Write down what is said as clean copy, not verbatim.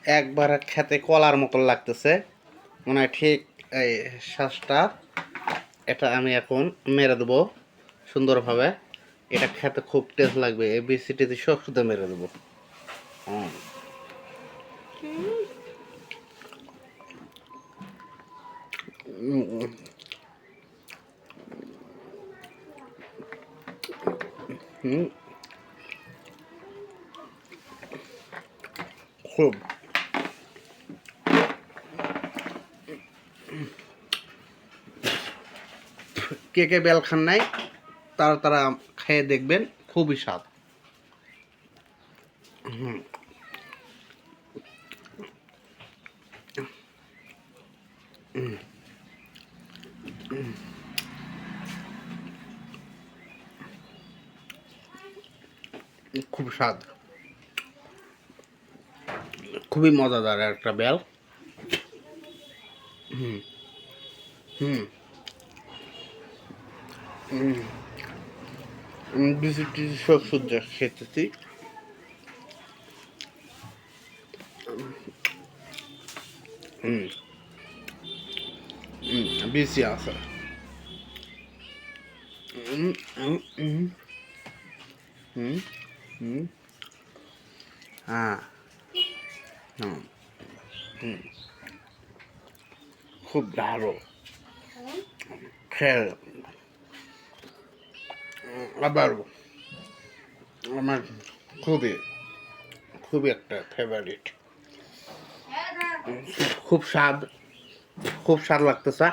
একবার খেতে কলার মতো লাগতেছে মনে হয় ঠিক এই শ্বাসটা। এটা আমি এখন মেরে দেবো সুন্দরভাবে। এটা খেতে খুব টেস্ট লাগবে, এবিসিটি সব শুধু মেরে দেবো। খুব কে কে বেল খান নাই তারা তারা খেয়ে দেখবেন, খুবই স্বাদ। খুব স্বাদ, খুবই মজাদার একটা বেল। হুম হুম বিসিটি সব সূর্য খেতেছি। হুম বিসি আছে। হুম হুম হুম হুম হুম হ্যাঁ হুম হুম খুব ভালো খেয়ে। আবার আমার খুবই খুবই একটা ফেভারিট, খুব স্বাদ, খুব স্বাদ লাগতেছে।